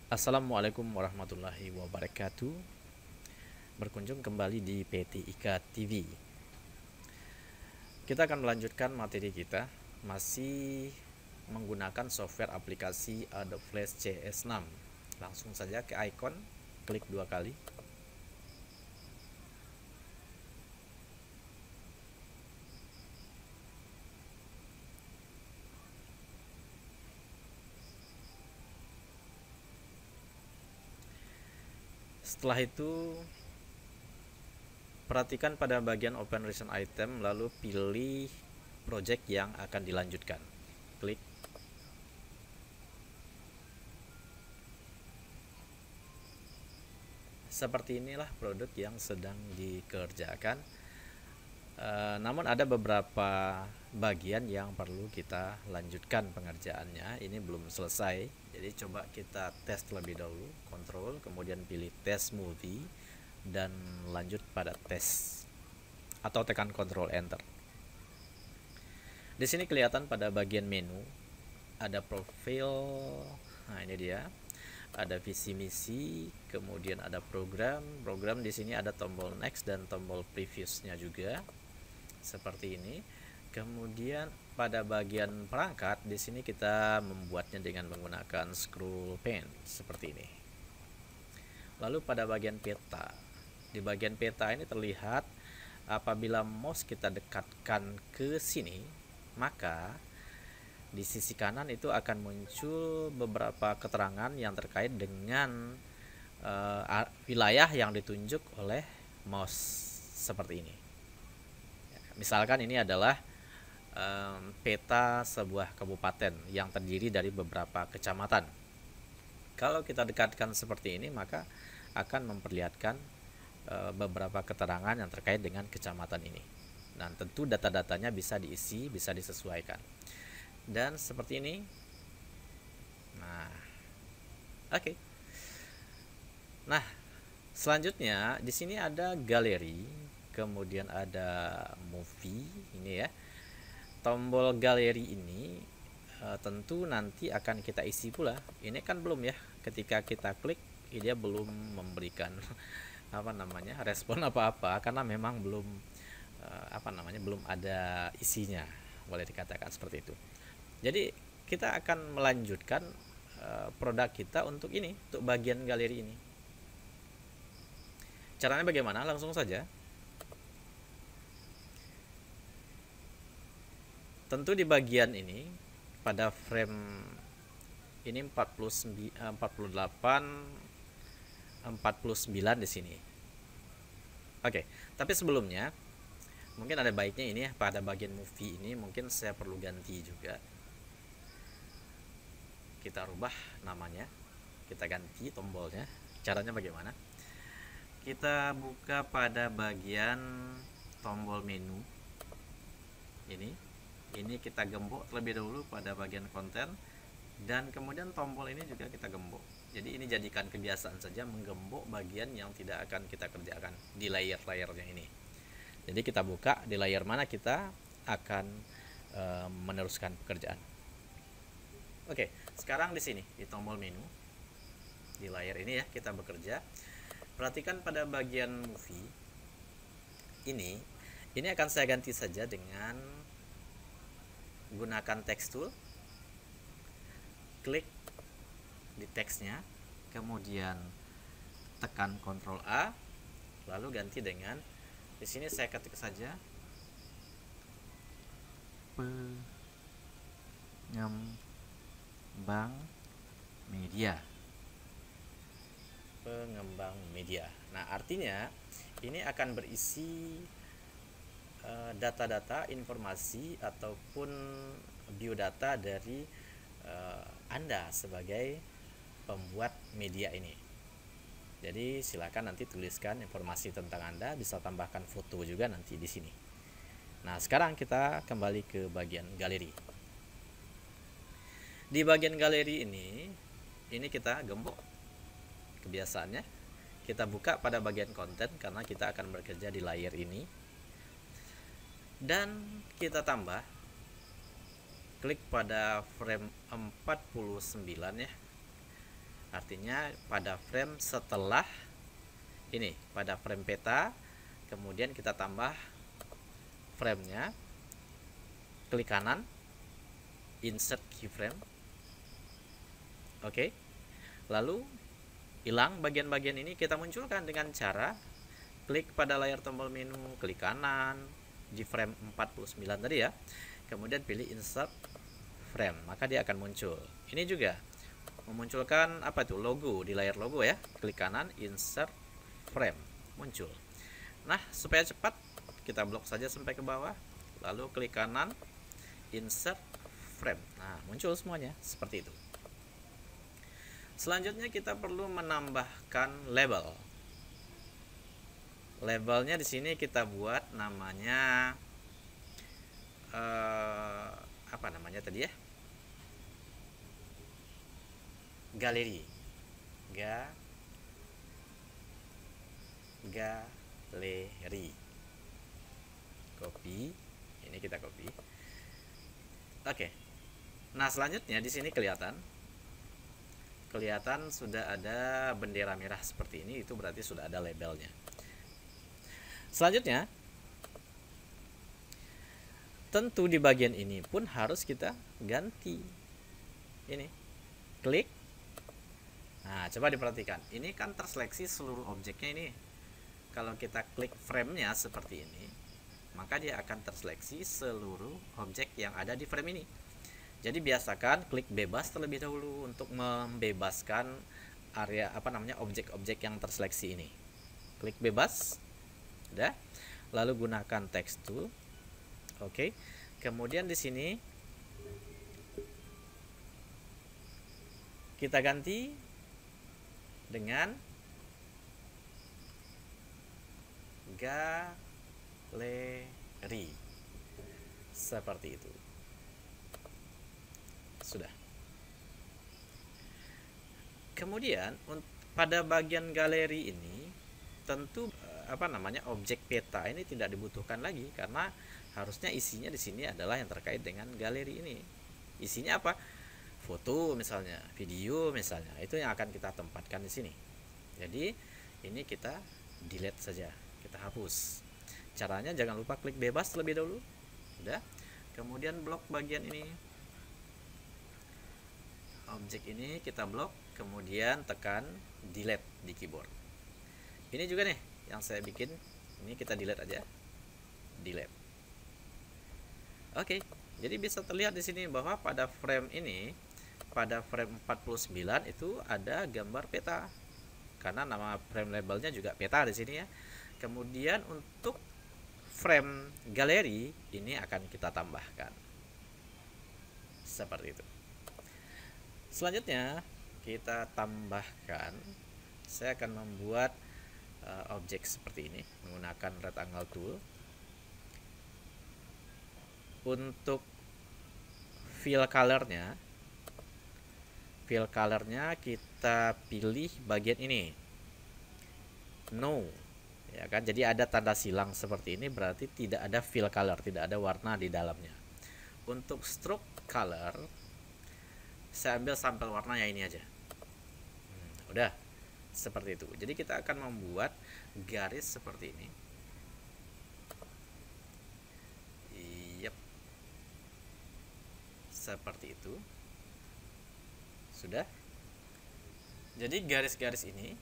Assalamualaikum warahmatullahi wabarakatuh. Berkunjung kembali di PT IKA TV. Kita akan melanjutkan materi kita masih menggunakan software aplikasi Adobe Flash CS6. Langsung saja ke icon, klik 2 kali. Setelah itu perhatikan pada bagian Open Recent Item, lalu pilih project yang akan dilanjutkan. Klik. Seperti inilah produk yang sedang dikerjakan. Namun ada beberapa bagian yang perlu kita lanjutkan pengerjaannya. Ini belum selesai. Jadi coba kita tes terlebih dahulu. Control, kemudian pilih Test Movie dan lanjut pada tes. Atau tekan Control Enter. Di sini kelihatan pada bagian menu ada profil. Nah, ini dia. Ada visi misi, kemudian ada program. Program di sini ada tombol next dan tombol previewsnya juga. Seperti ini. Kemudian pada bagian perangkat di sini kita membuatnya dengan menggunakan scroll pen seperti ini. Lalu pada bagian peta. Di bagian peta ini terlihat apabila mouse kita dekatkan ke sini, maka di sisi kanan itu akan muncul beberapa keterangan yang terkait dengan wilayah yang ditunjuk oleh mouse seperti ini. Misalkan ini adalah peta sebuah kabupaten yang terdiri dari beberapa kecamatan. Kalau kita dekatkan seperti ini, maka akan memperlihatkan beberapa keterangan yang terkait dengan kecamatan ini. Dan tentu data-datanya bisa diisi, bisa disesuaikan. Dan seperti ini. Nah, oke. Nah, selanjutnya di sini ada galeri, kemudian ada movie ini ya. Tombol galeri ini tentu nanti akan kita isi pula. Ini kan belum ya. Ketika kita klik, dia belum memberikan respon apa-apa karena memang belum belum ada isinya, boleh dikatakan seperti itu. Jadi kita akan melanjutkan produk kita untuk ini, untuk bagian galeri ini. Caranya bagaimana? Langsung saja. Tentu di bagian ini pada frame ini 48 49 di sini. Oke, tapi sebelumnya mungkin ada baiknya ini ya, pada bagian movie ini mungkin saya perlu ganti juga. Kita rubah namanya, kita ganti tombolnya. Caranya bagaimana? Kita buka pada bagian tombol menu ini kita gembok terlebih dahulu pada bagian konten, dan kemudian tombol ini juga kita gembok. Jadi ini jadikan kebiasaan saja menggembok bagian yang tidak akan kita kerjakan di layer-layernya ini. Jadi kita buka di layer mana kita akan meneruskan pekerjaan. Oke, sekarang di sini di tombol menu di layar ini ya kita bekerja. Perhatikan pada bagian movie ini akan saya ganti saja dengan gunakan text tool. Klik di teksnya, kemudian tekan Ctrl A, lalu ganti dengan di sini saya ketik saja pengembang media. Pengembang media. Nah, artinya ini akan berisi data-data, informasi ataupun biodata dari Anda sebagai pembuat media ini. Jadi silakan nanti tuliskan informasi tentang Anda, bisa tambahkan foto juga nanti di sini. Nah, sekarang kita kembali ke bagian galeri. Di bagian galeri ini kita gembok. Kebiasaannya kita buka pada bagian konten karena kita akan bekerja di layar ini. Dan kita tambah, klik pada frame 49 ya. Artinya pada frame setelah ini, pada frame peta, kemudian kita tambah framenya, klik kanan, insert keyframe. Oke. Lalu hilang bagian-bagian ini, kita munculkan dengan cara klik pada layar tombol menu, klik kanan di frame 49 tadi ya. Kemudian pilih insert frame, maka dia akan muncul. Ini juga memunculkan apa itu, logo di layar logo ya. Klik kanan, insert frame, muncul. Nah, supaya cepat kita blok saja sampai ke bawah, lalu klik kanan, insert frame. Nah, muncul semuanya seperti itu. Selanjutnya kita perlu menambahkan label. Labelnya di sini kita buat namanya apa namanya tadi ya? Galeri. Galeri. Copy. Ini kita copy. Oke. Nah, selanjutnya di sini kelihatan sudah ada bendera merah seperti ini, itu berarti sudah ada labelnya. Selanjutnya, tentu di bagian ini pun harus kita ganti. Ini, klik. Nah, coba diperhatikan. Ini kan terseleksi seluruh objeknya ini. Kalau kita klik framenya seperti ini, maka dia akan terseleksi seluruh objek yang ada di frame ini. Jadi biasakan klik bebas terlebih dahulu untuk membebaskan area objek-objek yang terseleksi ini. Klik bebas. Udah. Lalu gunakan text tool. Oke. Kemudian di sini kita ganti dengan galeri. Seperti itu. Sudah. Kemudian pada bagian galeri ini tentu objek peta ini tidak dibutuhkan lagi, karena harusnya isinya di sini adalah yang terkait dengan galeri ini. Isinya apa? Foto misalnya, video misalnya, itu yang akan kita tempatkan di sini. Jadi ini kita delete saja, kita hapus. Caranya jangan lupa klik bebas terlebih dahulu. Udah. Kemudian blok bagian ini. Objek ini kita blok, kemudian tekan delete di keyboard. Ini juga nih yang saya bikin, ini kita delete aja. Delete. Oke, jadi bisa terlihat di sini bahwa pada frame ini, pada frame 49 itu ada gambar peta. Karena nama frame labelnya juga peta di sini ya. Kemudian untuk frame galeri ini akan kita tambahkan. Seperti itu. Selanjutnya kita tambahkan, saya akan membuat objek seperti ini menggunakan rectangle tool. Untuk fill colornya kita pilih bagian ini, no, ya kan. Jadi ada tanda silang seperti ini, berarti tidak ada fill color, tidak ada warna di dalamnya. Untuk stroke color saya ambil sampel warnanya ini aja. Udah seperti itu. Jadi kita akan membuat garis seperti ini. Yep. Seperti itu. Sudah. Jadi garis-garis ini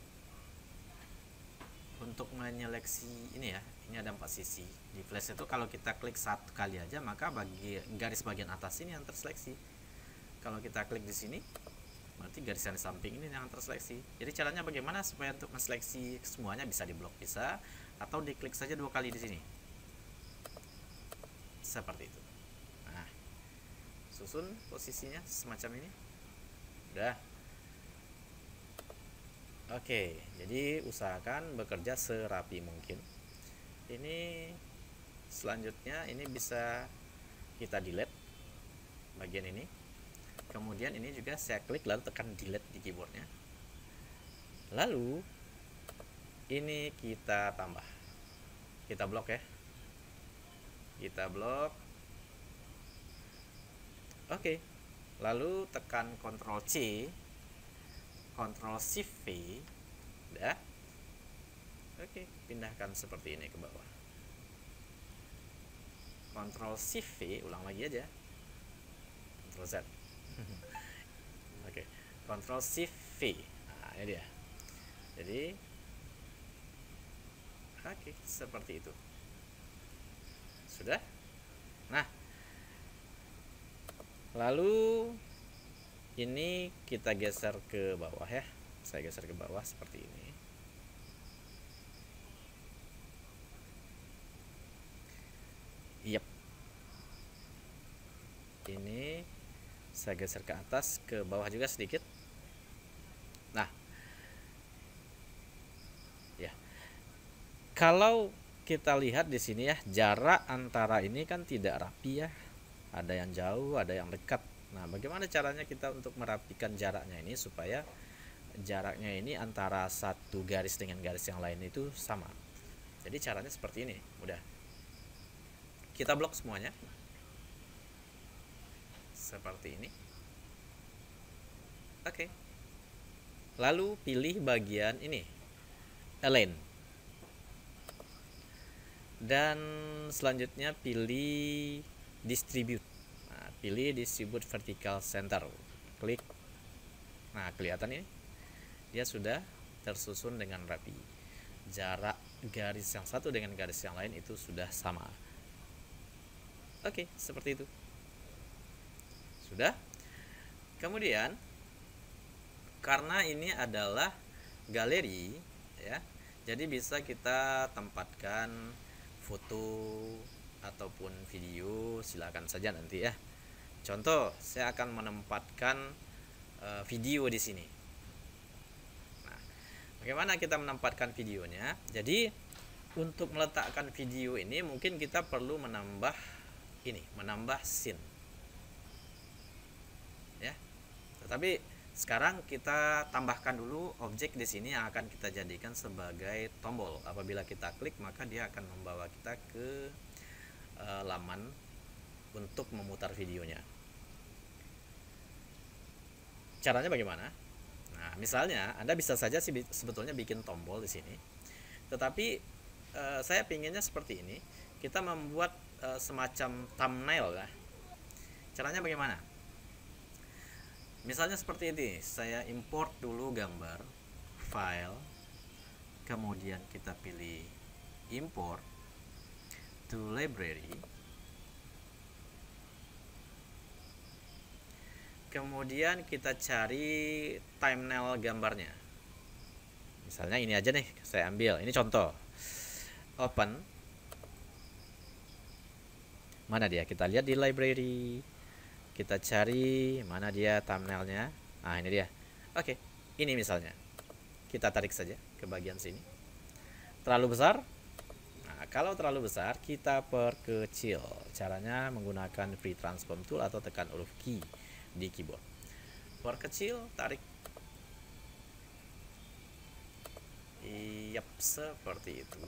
untuk menyeleksi ini ya. Ini ada 4 sisi. Di flash itu kalau kita klik satu kali aja, maka garis bagian atas ini yang terseleksi. Kalau kita klik di sini, berarti garis yang di samping ini yang terseleksi. Jadi caranya bagaimana supaya untuk menseleksi semuanya? Bisa diblok, bisa, atau diklik saja 2 kali di sini. Seperti itu. Nah, susun posisinya semacam ini. Udah. Oke, jadi usahakan bekerja serapi mungkin. Ini selanjutnya ini bisa kita delete bagian ini. Kemudian ini juga saya klik lalu tekan delete di keyboardnya. Lalu ini kita tambah, kita blok ya, kita blok. Oke, lalu tekan Ctrl C Ctrl Shift V. Udah. Oke, pindahkan seperti ini ke bawah. Ctrl Shift V, ulang lagi aja. Ctrl Z. Oke, Ctrl Shift V. Nah, ini dia. Jadi oke, seperti itu. Sudah? Nah, lalu ini kita geser ke bawah ya. Saya geser ke bawah seperti ini. Yep. Ini saya geser ke atas, ke bawah juga sedikit. Nah, ya. Kalau kita lihat di sini ya, jarak antara ini kan tidak rapi ya. Ada yang jauh, ada yang dekat. Nah, bagaimana caranya kita untuk merapikan jaraknya ini supaya jaraknya ini antara satu garis dengan garis yang lain itu sama. Jadi caranya seperti ini, mudah. Kita blok semuanya. Seperti ini. Oke. Lalu pilih bagian ini, align. Dan selanjutnya pilih distribute. Nah, pilih distribute vertical center. Klik. Nah, kelihatan ini. Dia sudah tersusun dengan rapi. Jarak garis yang satu dengan garis yang lain itu sudah sama. Oke, seperti itu. Sudah. Kemudian karena ini adalah galeri ya, jadi bisa kita tempatkan foto ataupun video, silakan saja nanti ya. Contoh, saya akan menempatkan video di sini. Nah, bagaimana kita menempatkan videonya? Jadi untuk meletakkan video ini mungkin kita perlu menambah scene ya. Tetapi sekarang kita tambahkan dulu objek di sini yang akan kita jadikan sebagai tombol. Apabila kita klik, maka dia akan membawa kita ke laman untuk memutar videonya. Caranya bagaimana? Nah, misalnya Anda bisa saja sih sebetulnya bikin tombol di sini. Tetapi saya pinginnya seperti ini. Kita membuat semacam thumbnail ya. Caranya bagaimana? Misalnya seperti ini, saya import dulu gambar, file, kemudian kita pilih import to library, kemudian kita cari thumbnail gambarnya. Misalnya ini aja nih, saya ambil, ini contoh. Open, mana dia? Kita lihat di library. Kita cari mana dia thumbnailnya. Nah, ini dia. Oke, ini misalnya. Kita tarik saja ke bagian sini. Terlalu besar? Nah, kalau terlalu besar, kita perkecil. Caranya menggunakan free transform tool atau tekan huruf key di keyboard. Perkecil, tarik. Yap, seperti itu.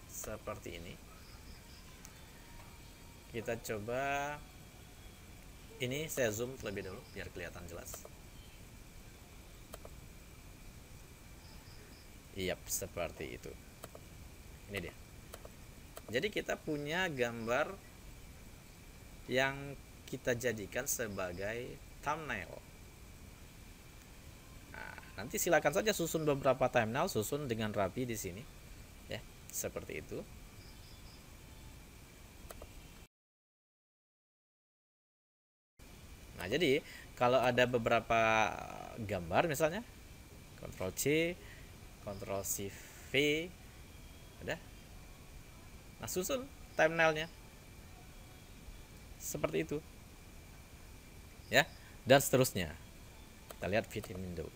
Seperti ini. Kita coba ini, saya zoom terlebih dahulu biar kelihatan jelas. Yap, seperti itu. Ini dia. Jadi kita punya gambar yang kita jadikan sebagai thumbnail. Nah, nanti silakan saja susun beberapa thumbnail, susun dengan rapi di sini. Ya, seperti itu. Nah, jadi kalau ada beberapa gambar misalnya, Ctrl C, Ctrl Shift V, udah. Nah, susun thumbnailnya seperti itu, ya, dan seterusnya. Kita lihat fit window.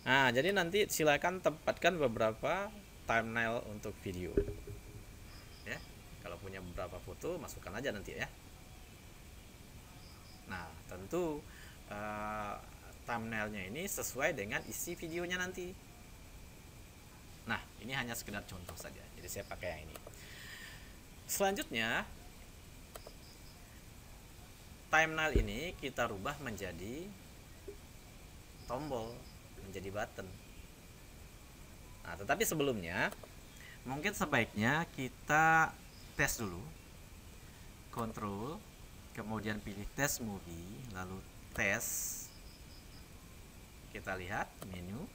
Nah, jadi nanti silakan tempatkan beberapa thumbnail untuk video. Ya, kalau punya beberapa foto, masukkan aja nanti ya. Nah, tentu thumbnailnya ini sesuai dengan isi videonya nanti. Nah, ini hanya sekedar contoh saja. Jadi saya pakai yang ini. Selanjutnya, thumbnail ini kita rubah menjadi tombol, menjadi button. Nah, tetapi sebelumnya mungkin sebaiknya kita tes dulu. Control, kemudian pilih test movie, lalu tes. Kita lihat menu.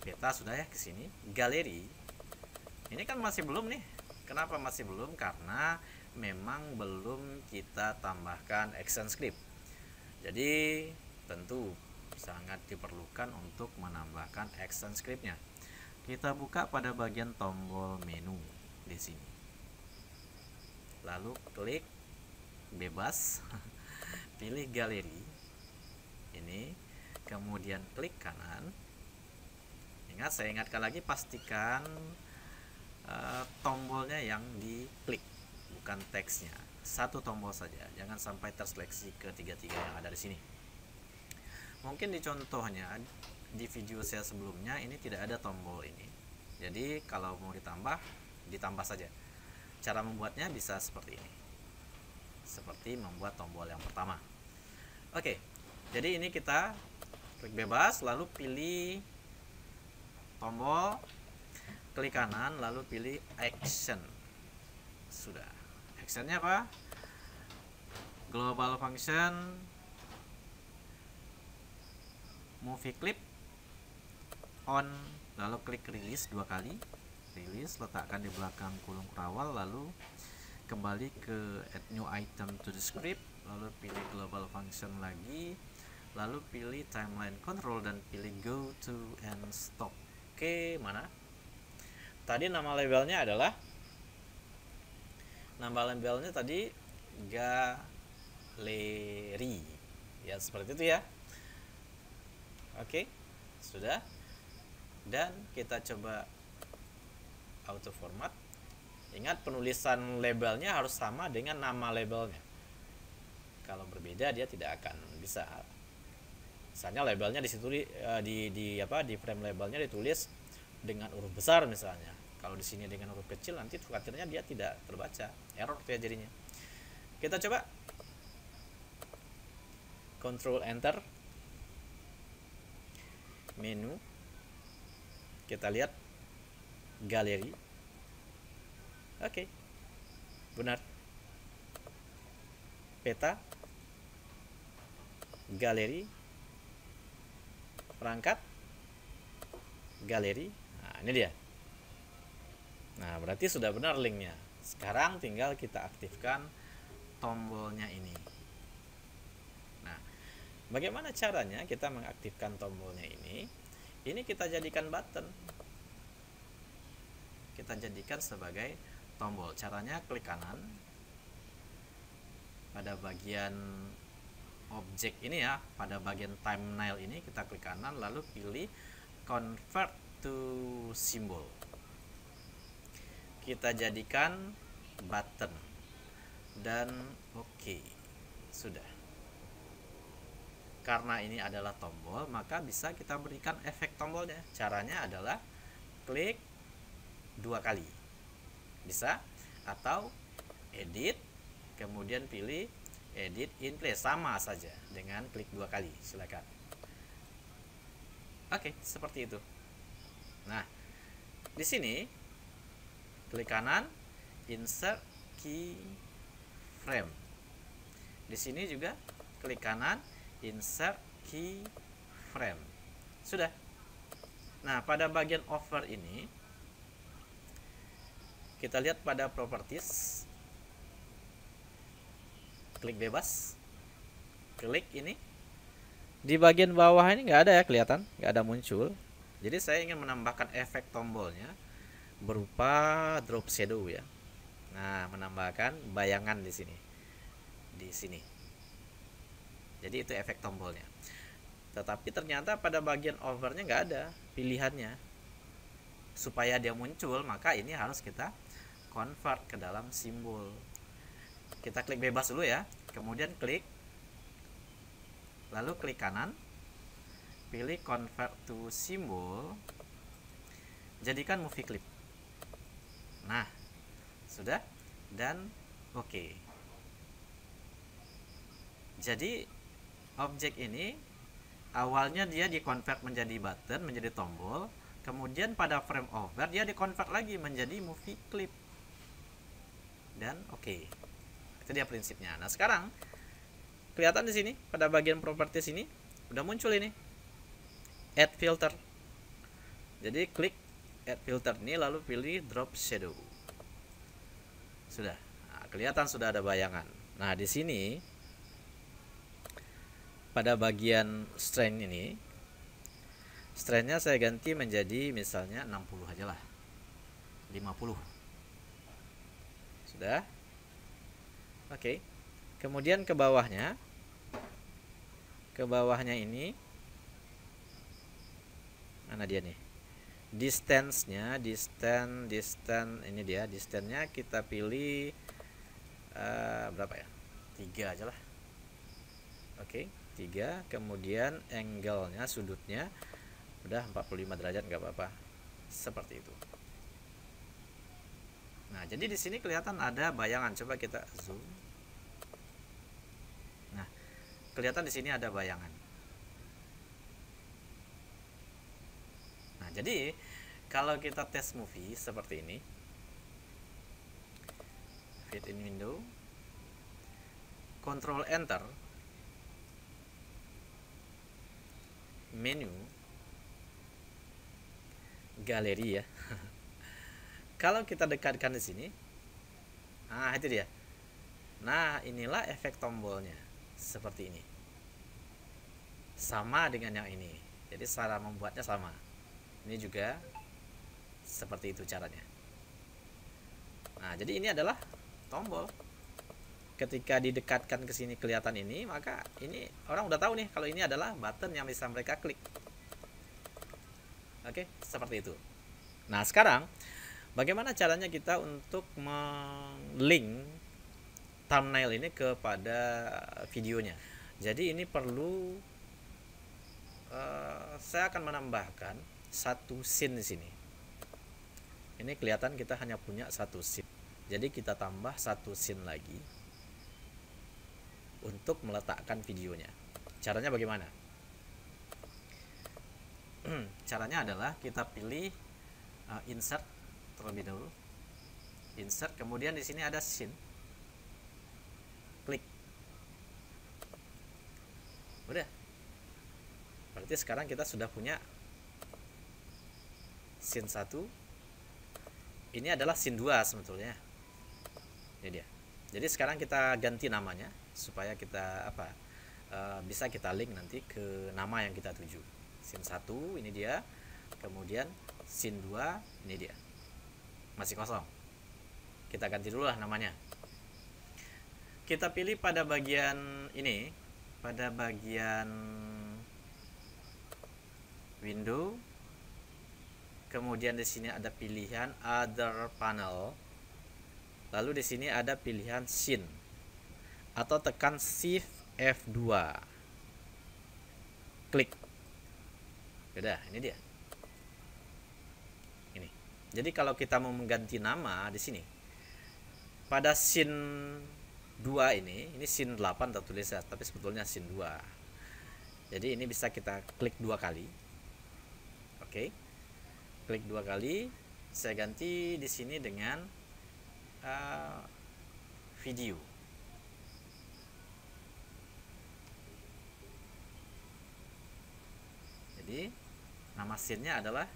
Peta sudah ya ke sini. Galeri. Ini kan masih belum nih. Kenapa masih belum? Karena memang belum kita tambahkan action script. Jadi tentu sangat diperlukan untuk menambahkan action scriptnya. Kita buka pada bagian tombol menu di sini. Lalu klik bebas. Pilih galeri. Ini, kemudian klik kanan. Ingat, saya ingatkan lagi, pastikan tombolnya yang diklik, bukan teksnya. Satu tombol saja, jangan sampai terseleksi ketiga-tiga yang ada di sini. Mungkin di contohnya di video saya sebelumnya ini tidak ada tombol ini. Jadi kalau mau ditambah saja. Cara membuatnya bisa seperti ini. Seperti membuat tombol yang pertama. Oke. Jadi ini kita klik bebas, lalu pilih tombol, klik kanan, lalu pilih action. Sudah. Actionnya apa? Global function, movie clip on, lalu klik release 2 kali. Release, letakkan di belakang kurung kerawal, lalu kembali ke add new item to the script, lalu pilih global function lagi, lalu pilih timeline control dan pilih go to and stop. Oke, mana? Tadi nama labelnya tadi galeri. Ya, seperti itu ya. Oke, sudah. Dan kita coba auto format. Ingat, penulisan labelnya harus sama dengan nama labelnya. Kalau berbeda dia tidak akan bisa. Misalnya labelnya di situ di frame labelnya ditulis dengan huruf besar misalnya. Kalau di sini dengan huruf kecil, nanti khawatirnya dia tidak terbaca, error ya jadinya. Kita coba Control Enter, menu, kita lihat galeri. Oke, benar. Peta, galeri, perangkat, galeri. Nah, ini dia. Nah, berarti sudah benar linknya. Sekarang tinggal kita aktifkan tombolnya ini. Nah, bagaimana caranya kita mengaktifkan tombolnya ini? Ini kita jadikan button. Kita jadikan sebagai tombol. Caranya klik kanan. Pada bagian objek ini ya, pada bagian thumbnail ini kita klik kanan, lalu pilih convert to symbol. Kita jadikan button dan oke, sudah. Karena ini adalah tombol, maka bisa kita berikan efek tombolnya. Caranya adalah klik 2 kali, bisa, atau edit, kemudian pilih edit in place, sama saja dengan klik 2 kali. Silakan. Oke, seperti itu. Nah, di sini klik kanan, insert keyframe. Di sini juga klik kanan, insert keyframe. Sudah. Nah, pada bagian over ini kita lihat pada properties. Klik bebas. Klik ini. Di bagian bawah ini nggak ada ya, kelihatan, nggak ada muncul. Jadi saya ingin menambahkan efek tombolnya berupa drop shadow ya. Nah, menambahkan bayangan di sini. Di sini. Jadi itu efek tombolnya. Tetapi ternyata pada bagian overnya nggak ada pilihannya. Supaya dia muncul, maka ini harus kita convert ke dalam simbol. Kita klik bebas dulu ya. Kemudian klik. Lalu klik kanan. Pilih convert to symbol. Jadikan movie clip. Nah, sudah, dan oke. Jadi objek ini awalnya dia dikonvert menjadi button, menjadi tombol, kemudian pada frame over dia dikonvert lagi menjadi movie clip. Dan oke. Itu dia prinsipnya. Nah, sekarang kelihatan di sini pada bagian properties ini udah muncul ini add filter. Jadi klik add filter ini lalu pilih drop shadow. Sudah. Nah, kelihatan sudah ada bayangan. Nah, di sini pada bagian strength ini, strengthnya saya ganti menjadi misalnya 60 aja lah, 50. Sudah. Oke. Kemudian ke bawahnya ini mana dia nih, distance-nya, distance ini dia, distance-nya kita pilih berapa ya, 3 aja lah. Oke, 3. Kemudian angle-nya, sudutnya udah 45 derajat, nggak apa-apa, seperti itu. Nah, jadi di sini kelihatan ada bayangan. Coba kita zoom. Nah, kelihatan di sini ada bayangan. Nah, jadi kalau kita tes movie seperti ini, fit in window, control enter, menu, galeri ya. Kalau kita dekatkan di sini, nah itu dia. Nah, inilah efek tombolnya seperti ini. Sama dengan yang ini. Jadi cara membuatnya sama. Ini juga seperti itu caranya. Nah, jadi ini adalah tombol. Ketika didekatkan ke sini kelihatan ini, maka ini orang udah tahu nih kalau ini adalah button yang bisa mereka klik. Oke, seperti itu. Nah, sekarang bagaimana caranya kita untuk melink thumbnail ini kepada videonya. Jadi ini perlu saya akan menambahkan satu scene di sini. Ini kelihatan kita hanya punya satu scene. Jadi kita tambah satu scene lagi untuk meletakkan videonya. Caranya bagaimana? Caranya adalah kita pilih insert terlebih dahulu. Insert, kemudian di sini ada scene. Klik. Udah. Berarti sekarang kita sudah punya scene 1. Ini adalah scene 2 sebetulnya. Ini dia. Jadi sekarang kita ganti namanya supaya kita bisa kita link nanti ke nama yang kita tuju. Scene 1 ini dia. Kemudian scene 2 ini dia. Masih kosong. Kita ganti dulu lah namanya. Kita pilih pada bagian ini, pada bagian window. Kemudian di sini ada pilihan other panel. Lalu di sini ada pilihan scene. Atau tekan shift F2. Klik. Udah, ini dia. Ini. Jadi kalau kita mau mengganti nama di sini, pada scene 2 ini scene 8 tertulis ya, tapi sebetulnya scene 2. Jadi ini bisa kita klik 2 kali. Oke. Klik 2 kali. Saya ganti di sini dengan video. Jadi nama scene-nya adalah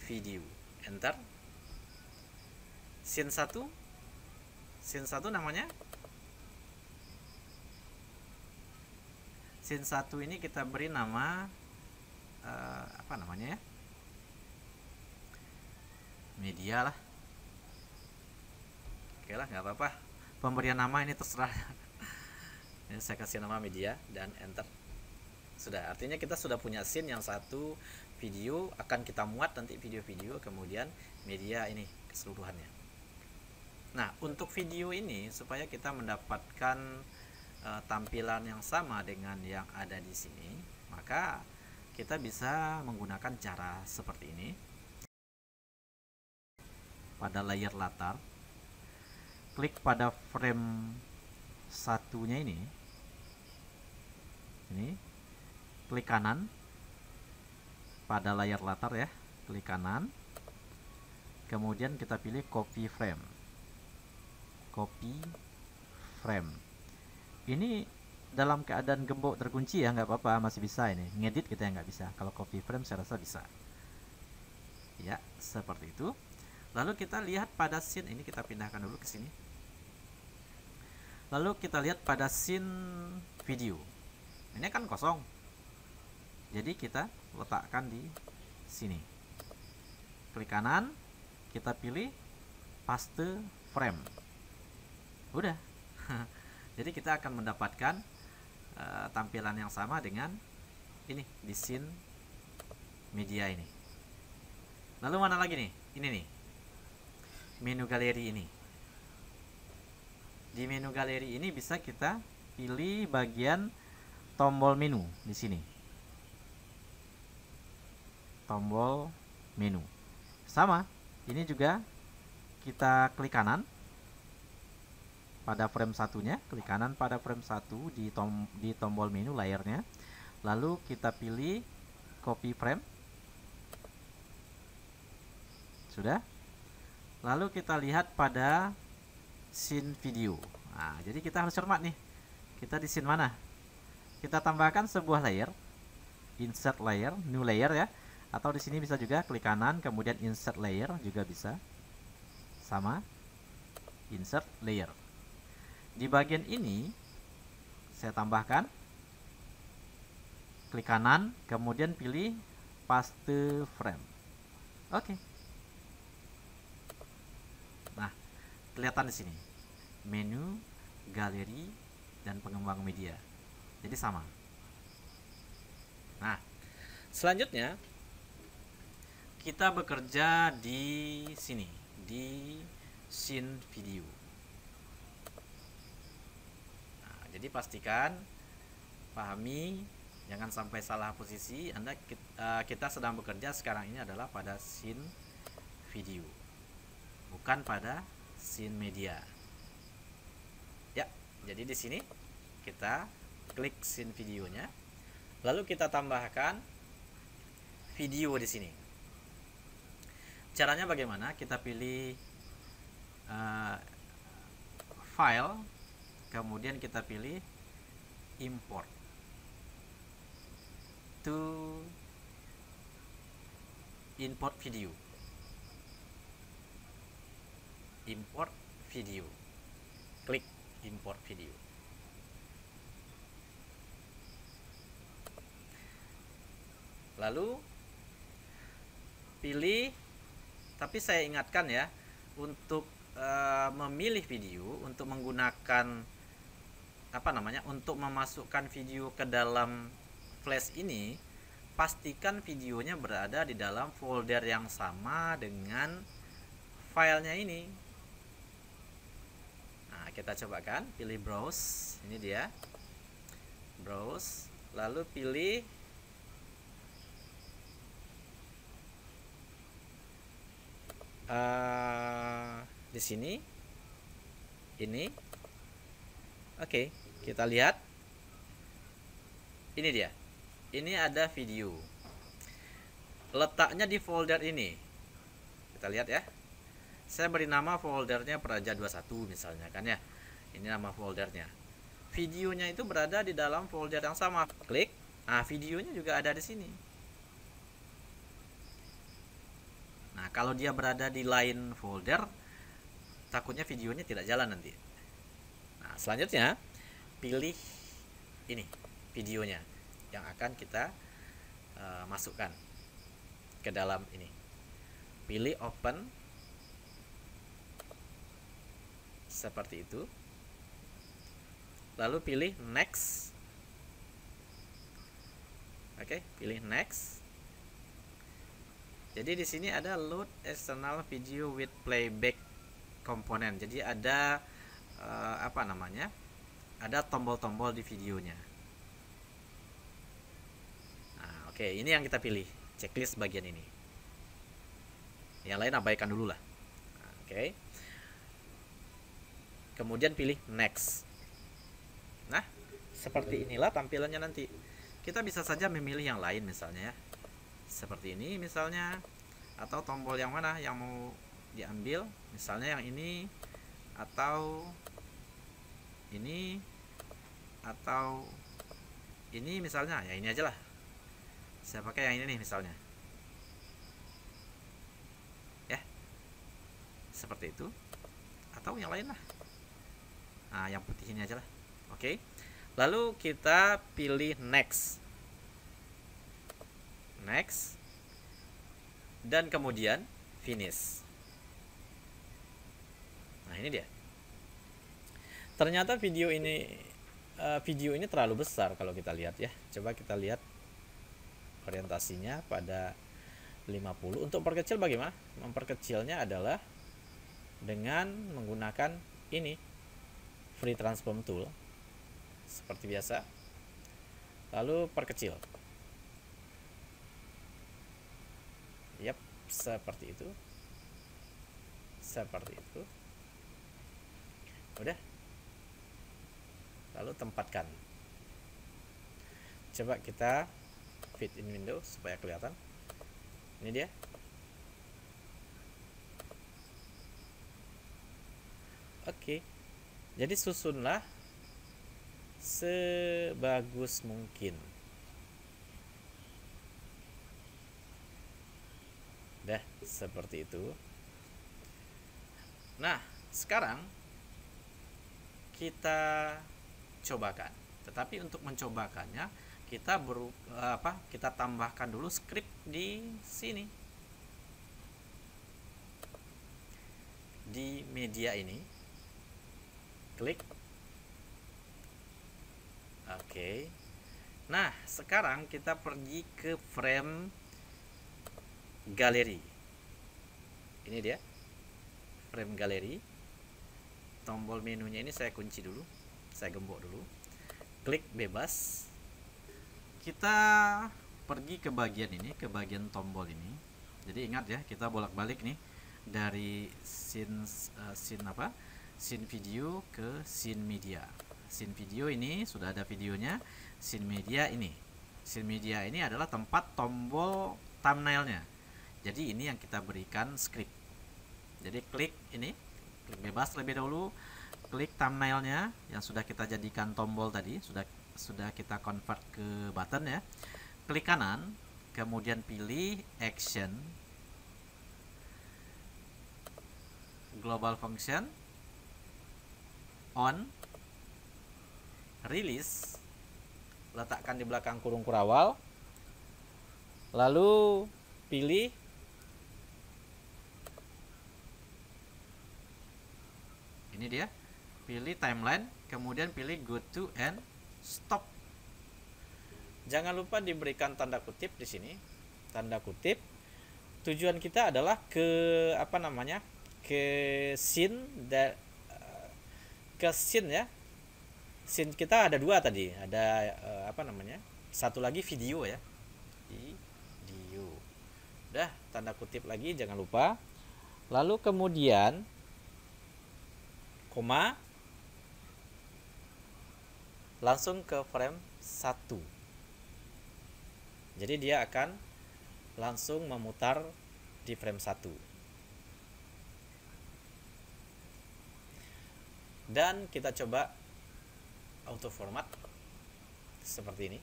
video. Enter. Scene 1. Scene 1 namanya. Scene 1 ini kita beri nama apa namanya ya? Media lah. Oke lah, nggak apa-apa. Pemberian nama ini terserah. Ini saya kasih nama media dan enter. Sudah, artinya kita sudah punya scene yang satu, video akan kita muat nanti video-video, kemudian media ini keseluruhannya. Nah, untuk video ini supaya kita mendapatkan tampilan yang sama dengan yang ada di sini, maka kita bisa menggunakan cara seperti ini. Pada layer latar, klik pada frame satunya ini, Ini klik kanan pada layar latar ya, klik kanan, kemudian kita pilih copy frame. Copy frame. Ini dalam keadaan gembok terkunci ya, nggak apa-apa, masih bisa ini. Ngedit kita yang nggak bisa. Kalau copy frame saya rasa bisa. Ya, seperti itu. Lalu kita lihat pada scene ini, kita pindahkan dulu ke sini. Lalu kita lihat pada scene video. Ini kan kosong. Jadi kita letakkan di sini. Klik kanan, kita pilih paste frame. Udah. Jadi kita akan mendapatkan tampilan yang sama dengan ini di scene media ini. Lalu mana lagi nih? Ini nih. Menu galeri ini. Di menu galeri ini bisa kita pilih bagian tombol menu di sini. Tombol menu. Sama, ini juga kita klik kanan pada frame satunya, klik kanan pada frame 1 di tombol menu layarnya. Lalu kita pilih copy frame. Sudah. Lalu kita lihat pada scene video. Nah, jadi kita harus cermat nih. Kita di scene mana? Kita tambahkan sebuah layer, insert layer, new layer ya. Atau di sini bisa juga klik kanan, kemudian insert layer juga bisa. Sama, insert layer. Di bagian ini saya tambahkan, klik kanan, kemudian pilih paste frame. Oke. Nah, kelihatan di sini menu, galeri, dan pengembang media. Jadi sama. Nah, selanjutnya kita bekerja di sini, di scene video. Nah, jadi pastikan, pahami, jangan sampai salah posisi. Kita sedang bekerja sekarang ini adalah pada scene video, bukan pada scene media. Ya, jadi di sini kita klik scene videonya, lalu kita tambahkan video di sini. Caranya bagaimana? Kita pilih file, kemudian kita pilih import to import video. Import video. Klik import video. Lalu pilih, tapi saya ingatkan ya, untuk memilih video, untuk menggunakan untuk memasukkan video ke dalam flash ini, pastikan videonya berada di dalam folder yang sama dengan filenya ini. Nah, kita cobakan, pilih browse, ini dia, browse, lalu pilih di sini ini. Oke, kita lihat, ini dia, ini ada video, letaknya di folder ini. Kita lihat ya, saya beri nama foldernya Praja 21 misalnya kan ya, ini nama foldernya. Videonya itu berada di dalam folder yang sama. Klik, nah videonya juga ada di sini. Nah, kalau dia berada di lain folder, takutnya videonya tidak jalan nanti. Nah, selanjutnya pilih ini videonya yang akan kita masukkan ke dalam ini. Pilih open seperti itu. Lalu pilih next. Oke, pilih next. Jadi di sini ada load external video with playback component. Jadi ada ada tombol-tombol di videonya. Nah, oke, ini yang kita pilih, checklist bagian ini. Yang lain abaikan dulu lah. Nah, oke. Kemudian pilih next. Nah, Seperti inilah tampilannya nanti. Kita bisa saja memilih yang lain misalnya ya. Seperti ini misalnya, atau tombol yang mana yang mau diambil, misalnya yang ini atau ini atau ini misalnya. Ya ini aja lah. Saya pakai yang ini nih misalnya. Ya. Seperti itu. Atau yang lain lah. Nah, yang putih ini aja lah. Oke. Lalu kita pilih next. Next. Dan kemudian finish. Nah, ini dia. Ternyata video ini terlalu besar kalau kita lihat ya. Coba kita lihat orientasinya pada 50. Untuk perkecil bagaimana? Memperkecilnya adalah dengan menggunakan ini, free transform tool. Seperti biasa. Lalu perkecil. Yap, seperti itu. Seperti itu. Udah. Lalu tempatkan. Coba kita fit in window supaya kelihatan. Ini dia. Oke. Jadi susunlah sebagus mungkin. Dah, seperti itu. Nah, sekarang kita cobakan. Tetapi untuk mencobakannya kita kita tambahkan dulu script di sini. Di media ini. Klik. Oke. Nah, sekarang kita pergi ke frame galeri. Ini dia. Frame galeri. Tombol menunya ini saya kunci dulu. Saya gembok dulu. Klik bebas. Kita pergi ke bagian ini, ke bagian tombol ini. Jadi ingat ya, kita bolak-balik nih dari scene video ke scene media. Scene video ini sudah ada videonya. Scene media ini. Scene media ini adalah tempat tombol thumbnailnya. Jadi ini yang kita berikan script. Jadi klik ini, klik bebas terlebih dahulu. Klik thumbnailnya yang sudah kita jadikan tombol tadi, sudah kita convert ke button ya. Klik kanan, kemudian pilih action, global function, on, release, letakkan di belakang kurung kurawal, lalu pilih ini dia, pilih timeline, kemudian pilih go to and stop. Jangan lupa diberikan tanda kutip di sini, tanda kutip. Tujuan kita adalah ke ke scene ya. Scene kita ada dua tadi, ada satu lagi video ya, video. Udah, tanda kutip lagi, jangan lupa. Lalu kemudian koma, langsung ke frame 1. Jadi dia akan langsung memutar di frame 1. Dan kita coba auto format seperti ini.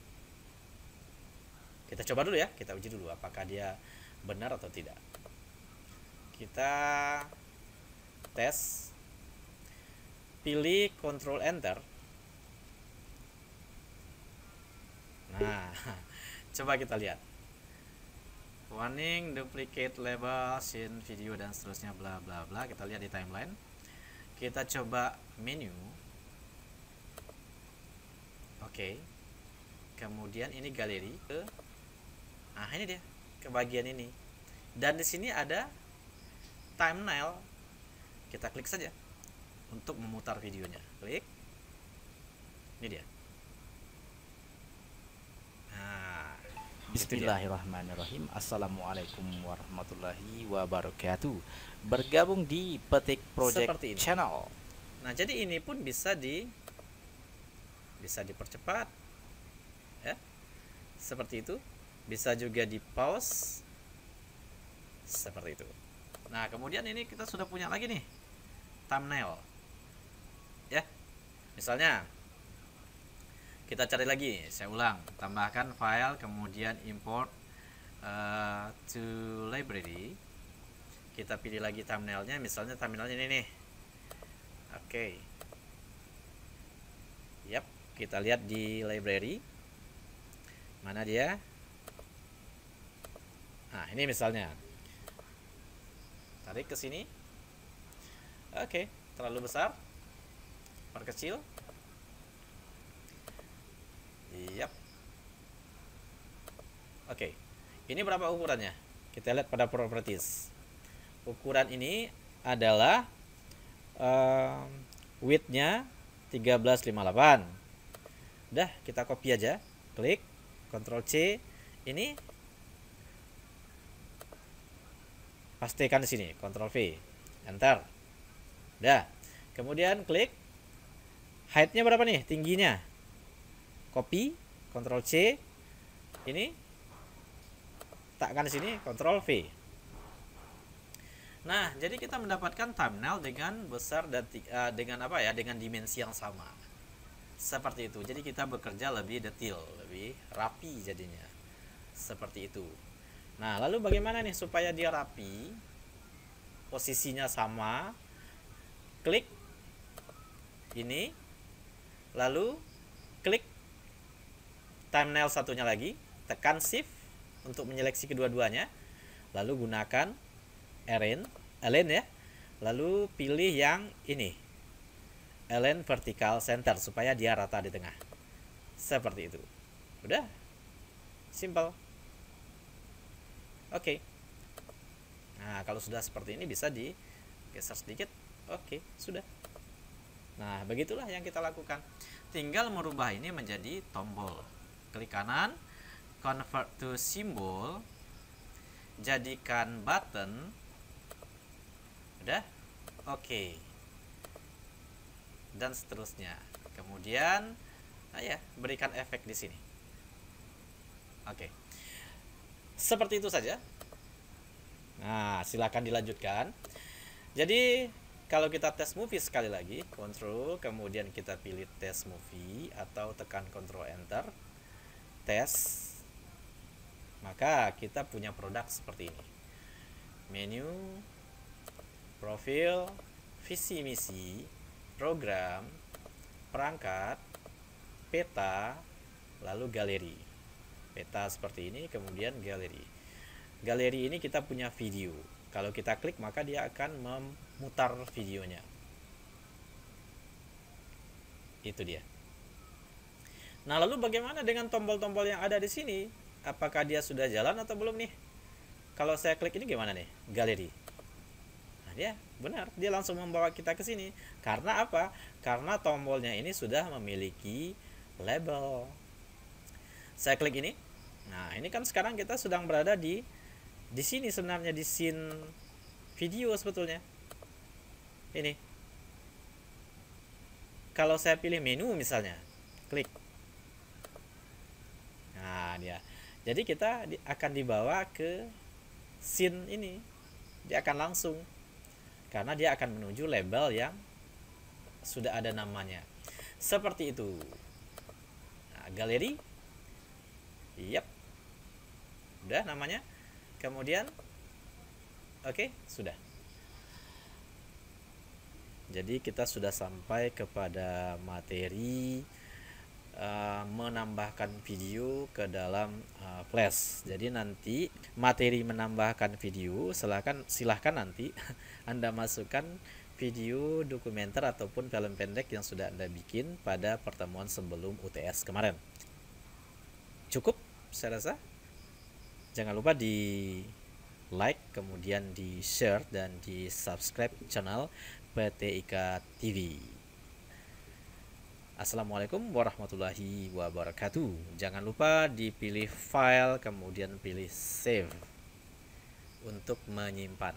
Kita coba dulu ya, kita uji dulu apakah dia benar atau tidak. Kita tes. Pilih Ctrl Enter. Nah, coba kita lihat. Warning, duplicate label, scene, video dan seterusnya bla bla bla. Kita lihat di timeline. Kita coba menu. Oke. Kemudian ini galeri ke. Nah, ini dia, ke bagian ini. Dan di sini ada thumbnail. Kita klik saja untuk memutar videonya. Klik. Ini dia. Nah, Bismillahirrahmanirrahim. Assalamualaikum warahmatullahi wabarakatuh. Bergabung di Petik Project Channel. Nah, jadi ini pun bisa di bisa dipercepat ya, seperti itu. Bisa juga di pause seperti itu. Nah, kemudian ini kita sudah punya lagi nih thumbnail ya. Misalnya kita cari lagi, saya ulang, tambahkan file, kemudian import to library. Kita pilih lagi thumbnailnya, misalnya thumbnailnya ini nih. Oke. Yap, kita lihat di library. Mana dia? Nah, ini misalnya. Tarik ke sini. Oke, terlalu besar. Perkecil. Yap. Oke. Ini berapa ukurannya? Kita lihat pada properties. Ukuran ini adalah width-nya 1358. Udah, kita copy aja. Klik, Ctrl C. Ini pastikan di sini, Ctrl V. Enter. Udah. Kemudian klik. Height-nya berapa nih? Tingginya. Copy, Ctrl C. Ini takkan di sini, Ctrl V. Nah, jadi kita mendapatkan thumbnail dengan besar dan dengan apa ya? Dengan dimensi yang sama. Seperti itu. Jadi kita bekerja lebih detail, lebih rapi jadinya. Seperti itu. Nah, lalu bagaimana nih supaya dia rapi? Posisinya sama. Klik ini. Lalu klik thumbnail satunya lagi, tekan shift untuk menyeleksi kedua-duanya, lalu gunakan align ya, lalu pilih yang ini, align vertical center, supaya dia rata di tengah, seperti itu. Udah, simple. Oke. Nah, kalau sudah seperti ini bisa digeser sedikit. Oke, sudah. Nah, begitulah yang kita lakukan. Tinggal merubah ini menjadi tombol. Klik kanan, convert to symbol, jadikan button. Udah? Oke. Dan seterusnya. Kemudian, ya, berikan efek di sini. Oke. Seperti itu saja. Nah, silakan dilanjutkan. Jadi, kalau kita tes movie sekali lagi, Ctrl, kemudian kita pilih tes movie atau tekan Ctrl Enter, tes, maka kita punya produk seperti ini. Menu, profil, visi misi, program, perangkat, peta, lalu galeri. Peta seperti ini, kemudian galeri. Galeri ini kita punya video. Kalau kita klik maka dia akan memutar videonya. Itu dia. Nah, lalu bagaimana dengan tombol-tombol yang ada di sini? Apakah dia sudah jalan atau belum nih? Kalau saya klik ini gimana nih? Galeri. Nah, dia benar, dia langsung membawa kita ke sini. Karena apa? Karena tombolnya ini sudah memiliki label. Saya klik ini. Nah, ini kan sekarang kita sedang berada di sini, sebenarnya di scene video sebetulnya. Ini. Kalau saya pilih menu misalnya, klik. Nah, dia. Jadi kita akan dibawa ke scene ini. Dia akan langsung. Karena dia akan menuju label yang sudah ada namanya. Seperti itu. Nah, galeri. Yap. Udah namanya. Kemudian oke, sudah. Jadi kita sudah sampai kepada materi menambahkan video ke dalam Flash. Jadi nanti materi menambahkan video silahkan nanti Anda masukkan video dokumenter ataupun film pendek yang sudah Anda bikin pada pertemuan sebelum UTS kemarin. Cukup saya rasa. Jangan lupa di like, kemudian di share dan di subscribe channel PTIK TV. Assalamualaikum warahmatullahi wabarakatuh. Jangan lupa dipilih file, kemudian pilih save untuk menyimpan.